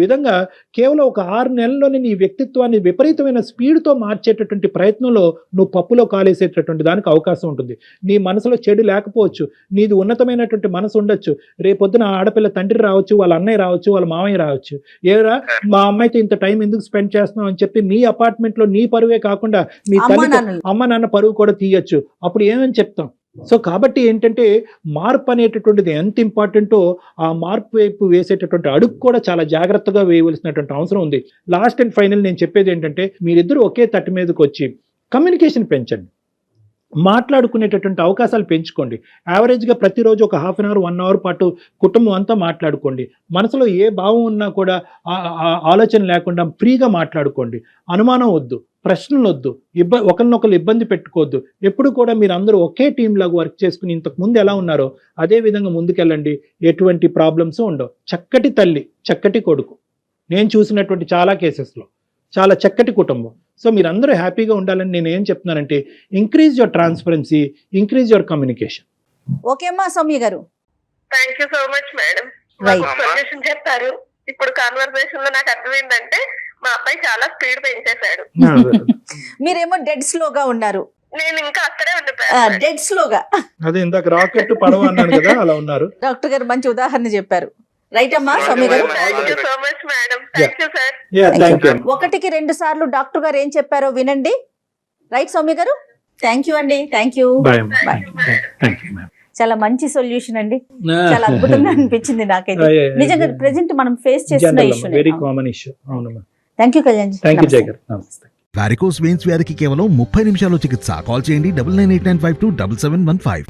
విధంగా కేవలం ఒక 6 నెలల్లోనే నీ వ్యక్తిత్వాన్ని విపరీతమైన స్పీడ్తో మార్చేటటువంటి ప్రయత్నంలో నువ్వు పప్పులో కాలేసేటటువంటి దానికి అవకాశం ఉంటుంది. నీ మనసులో చెడు లేకపోవచ్చు, నీది ఉన్నతమైనటువంటి మనసు ఉండొచ్చు. రేపొద్దున ఆడపిల్ల తండ్రి రావచ్చు, వాళ్ళ అన్నయ్య రావచ్చు, వాళ్ళ మామయ్య రావచ్చు. ఏరా మా అమ్మాయితో ఇంత టైం ఎందుకు స్పెండ్ చేస్తున్నావు అని చెప్పి నీ అపార్ట్మెంట్లో నీ పరువే కాకుండా మీ తల్లి అమ్మ నాన్న పరువు కూడా తీయచ్చు. అప్పుడు ఏమని చెప్తాం? సో కాబట్టి ఏంటంటే మార్పు అనేటటువంటిది ఎంత ఇంపార్టెంటో ఆ మార్పు వైపు వేసేటటువంటి అడుగు కూడా చాలా జాగ్రత్తగా వేయవలసినటువంటి అవసరం ఉంది. లాస్ట్ అండ్ ఫైనల్ నేను చెప్పేది ఏంటంటే మీరిద్దరూ ఒకే తట్టు మీదకి వచ్చి కమ్యూనికేషన్ పెంచండి, మాట్లాడుకునేటటువంటి అవకాశాలు పెంచుకోండి. యావరేజ్గా ప్రతిరోజు ఒక 1/2 అవర్ 1 అవర్ పాటు కుటుంబం అంతా మాట్లాడుకోండి. మనసులో ఏ భావం ఉన్నా కూడా ఆలోచన లేకుండా ఫ్రీగా మాట్లాడుకోండి. అనుమానం వద్దు, ప్రశ్నలు వద్దు, ఒకరినొకరు ఇబ్బంది పెట్టుకోవద్దు. ఎప్పుడు కూడా మీరు అందరూ ఒకే టీం లాగా వర్క్ చేసుకుని ఇంతకు ముందు ఎలా ఉన్నారో అదే విధంగా ముందుకెళ్ళండి. ఎటువంటి ప్రాబ్లమ్స్ ఉండవు. చక్కటి తల్లి, చక్కటి కొడుకు, నేను చూసినటువంటి చాలా కేసెస్లో చాలా చక్కటి కుటుంబం. సో మీరందరూ హ్యాపీగా ఉండాలని నేను ఏం చెప్తున్నానంటే increase your transparency, increase your communication. Okay అమ్మా సౌమ్య గారు. Thank you so much madam. Solution చెప్పారు. ఇప్పుడు కాన్వర్సేషన్ లో నాకు అర్థమైందంటే మా అబ్బాయి చాలా స్పీడ్ పెంచేశాడు. మీరేమో డెడ్ స్లోగా ఉన్నారు. నేను ఇంకా అక్కడే ఉండిపోయాను, డెడ్ స్లోగా. అదే ఇందాక రాకెట్ పడవ అన్నాను కదా, అలా ఉన్నారు. డాక్టర్ గారు మంచి ఉదాహరణ చెప్పారు. రైట్ అమ్మా సౌమ్య గారు. Thank you so much madam. Thank you sir. 1కి 2 సార్లు డాక్టర్ గారు ఏం చెప్పారో వినండి. రైట్ సౌమ్య గారు. థ్యాంక్ యూ అండి. Thank you. చాలా మంచి సొల్యూషన్ అండి. చాలా అద్భుతంగా అనిపించింది నాకైతే. నిజంగా ప్రెసెంట్ మనం ఫేస్ చేస్తున్న ఇష్యూ. Very common issue. అవునమ్మా. Thank you Kalyan. Thank you Jaya garu. నమస్తే. వారికోస్ వెయిన్స్ వ్యాధికి కేవలం 30 నిమిషాల్లో చికిత్స. కాల్ చేయండి 9989527715.